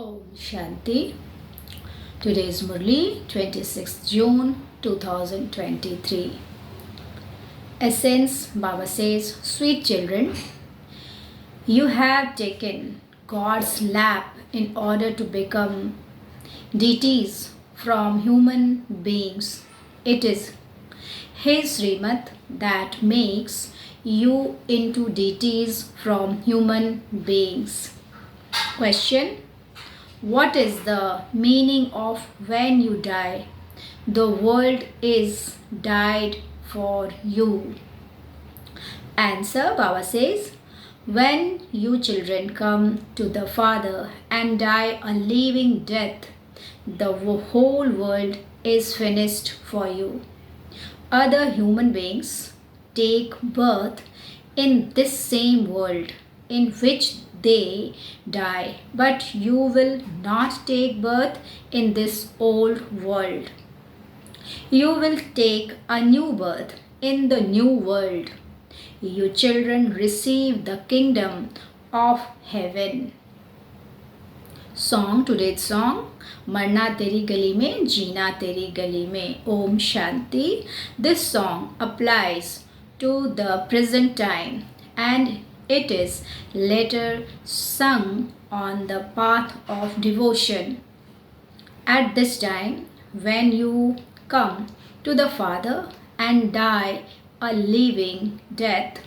Om Shanti. Today is Murli, 26th June 2023. Essence Baba says, sweet children, you have taken God's lap in order to become deities from human beings. It is His Srimad that makes you into deities from human beings. Question: what is the meaning of when you die? The world is died for you. Answer: Baba says, when you children come to the Father and die a living death, the whole world is finished for you. Other human beings take birth in this same world in which they die, but you will not take birth in this old world. You will take a new birth in the new world. You children receive the kingdom of heaven. Song, today's song, Marna Teri Gali Mein, Jeena Teri Gali Mein, Om Shanti. This song applies to the present time and it is later sung on the path of devotion. At this time, when you come to the Father and die a living death,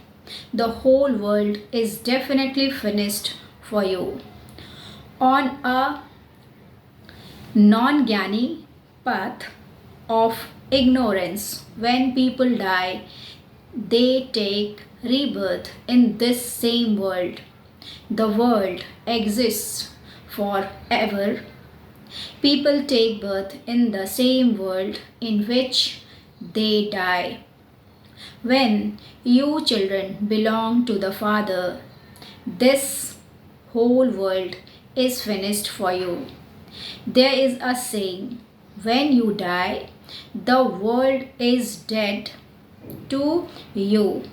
the whole world is definitely finished for you. On a non-jnani path of ignorance, when people die, they take rebirth in this same world. The world exists forever. People take birth in the same world in which they die. When you children belong to the Father, this whole world is finished for you. There is a saying, when you die, the world is dead to you.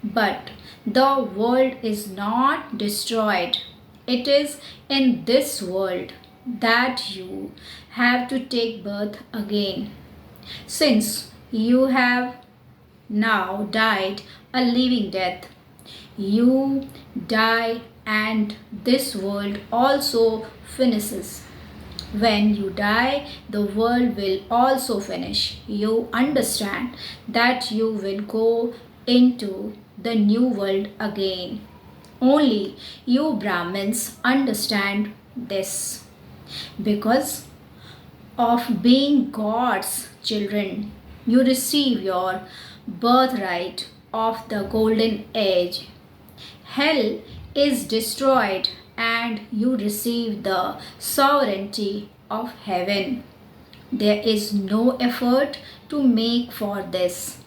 But the world is not destroyed. It is in this world that you have to take birth again. Since you have now died a living death, you die and this world also finishes. When you die, the world will also finish. You understand that you will go into the new world again. Only you Brahmins understand this. Because of being God's children, you receive your birthright of the golden age. Hell is destroyed and you receive the sovereignty of heaven. There is no effort to make for this.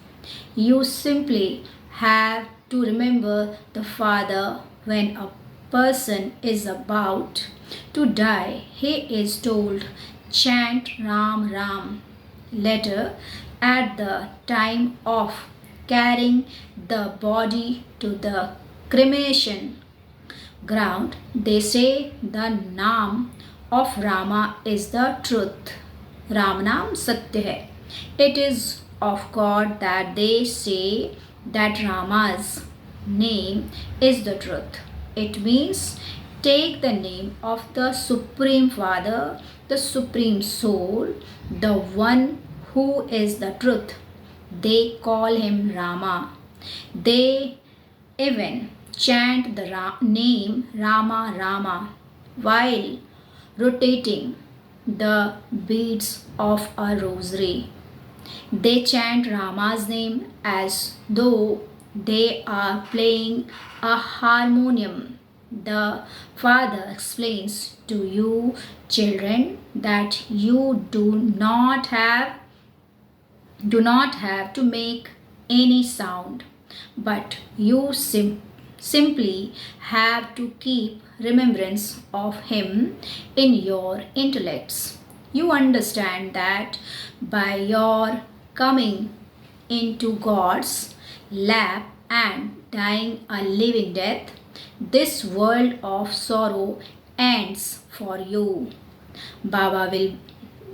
You simply have to remember the Father. When a person is about to die, he is told, chant Ram Ram. Later, at the time of carrying the body to the cremation ground, they say the name of Rama is the truth. Ram Naam Satya hai. It is of God that they say that Rama's name is the truth. It means take the name of the Supreme Father, the Supreme Soul, the one who is the truth. They call him Rama. They even chant the name Rama Rama while rotating the beads of a rosary. They chant Rama's name as though they are playing a harmonium. The Father explains to you children that you do not have to make any sound, but you simply have to keep remembrance of him in your intellects. You understand that by your coming into God's lap and dying a living death, this world of sorrow ends for you. Baba will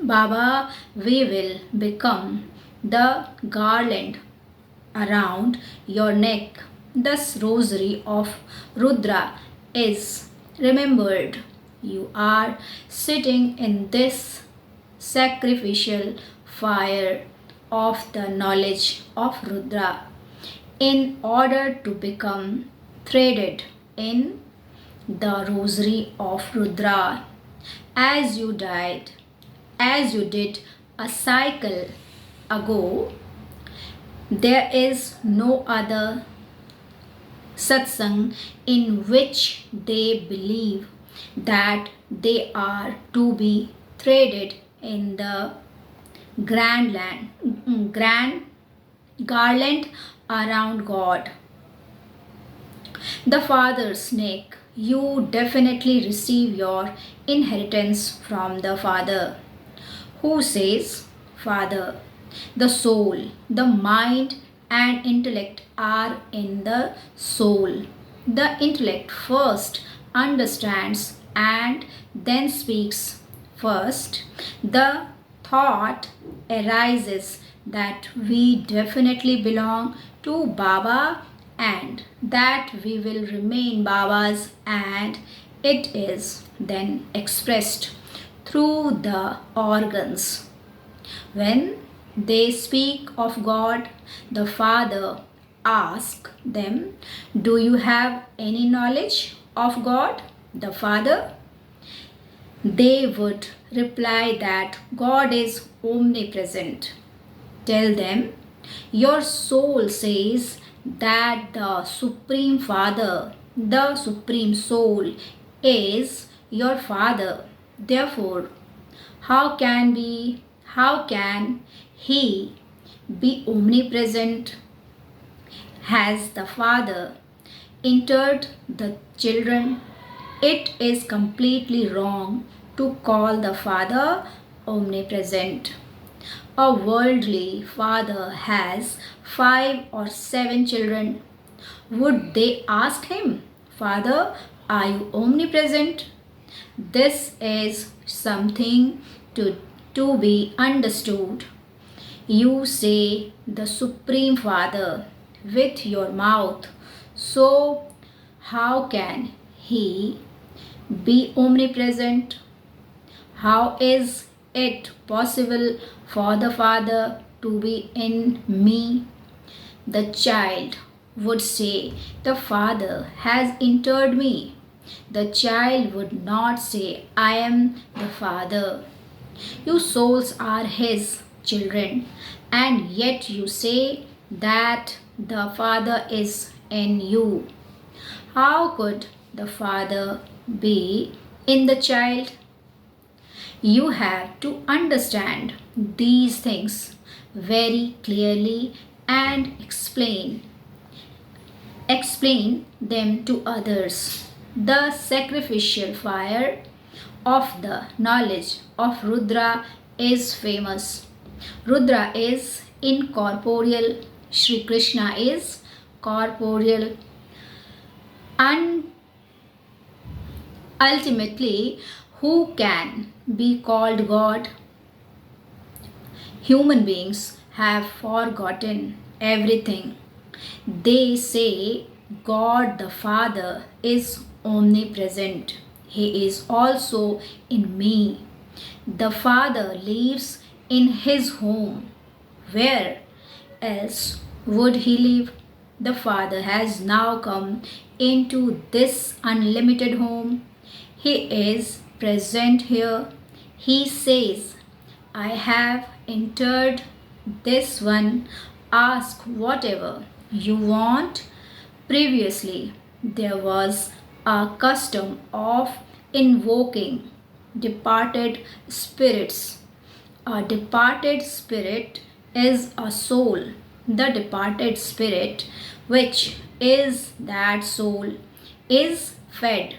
Baba, we will become the garland around your neck. This rosary of Rudra is remembered. You are sitting in this sacrificial fire of the knowledge of Rudra in order to become threaded in the rosary of Rudra. As you died, as you did a cycle ago, there is no other satsang in which they believe that they are to be threaded in the grand garland around God. The father snake, you definitely receive your inheritance from the father. Who says, Father? The soul, the mind, and intellect are in the soul. The intellect first understands and then speaks. First, the thought arises that we definitely belong to Baba and that we will remain Babas, and it is then expressed through the organs. When they speak of God, the Father asks them, do you have any knowledge of God, the Father? They would reply that God is omnipresent. Tell them, your soul says that the Supreme Father, the Supreme Soul, is your Father. Therefore, how can he be omnipresent? Has the Father entered the children? It is completely wrong to call the Father omnipresent. A worldly father has 5 or 7 children. Would they ask him, Father, are you omnipresent? This is something to be understood. You say the Supreme Father with your mouth. So, how can he be omnipresent? How is it possible for the Father to be in me? The child would say, the Father has entered me. The child would not say, I am the Father. You souls are his children, and yet you say that the Father is in you. How could the Father be in the child? You have to understand these things very clearly and explain them to others. The sacrificial fire of the knowledge of Rudra is famous. Rudra is incorporeal, Sri Krishna is corporeal, and ultimately, who can be called God? Human beings have forgotten everything. They say God the Father is omnipresent. He is also in me. The Father lives in his home. Where else would he live? The Father has now come into this unlimited home. He is present here. He says, I have entered this one. Ask whatever you want. Previously, there was a custom of invoking departed spirits. A departed spirit is a soul. The departed spirit, which is that soul, is fed.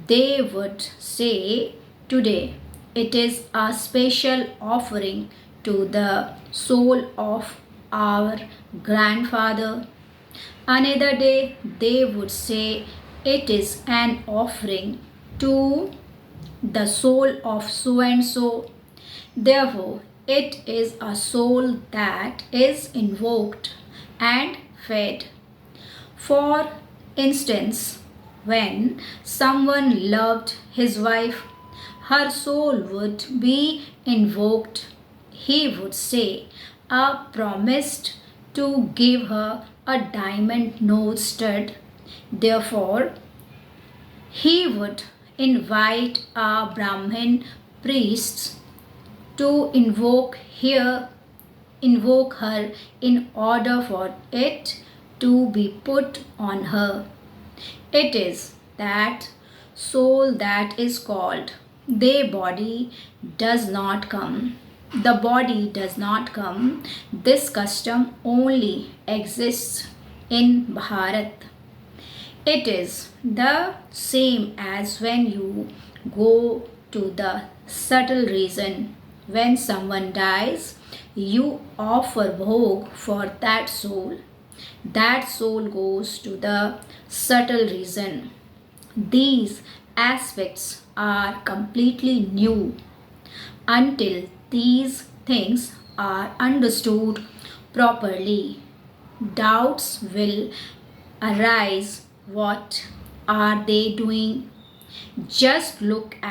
They would say, today it is a special offering to the soul of our grandfather. Another day they would say, it is an offering to the soul of so and so. Therefore, it is a soul that is invoked and fed. For instance, when someone loved his wife, her soul would be invoked. He would say, "I promised to give her a diamond nose stud." Therefore, he would invite a Brahmin priests to invoke her in order for it to be put on her. It is that soul that is called. The body does not come. The body does not come. This custom only exists in Bharat. It is the same as when you go to the subtle reason. When someone dies, you offer bhog for that soul. That soul goes to the subtle reason. These aspects are completely new. Until these things are understood properly, doubts will arise. What are they doing? Just look at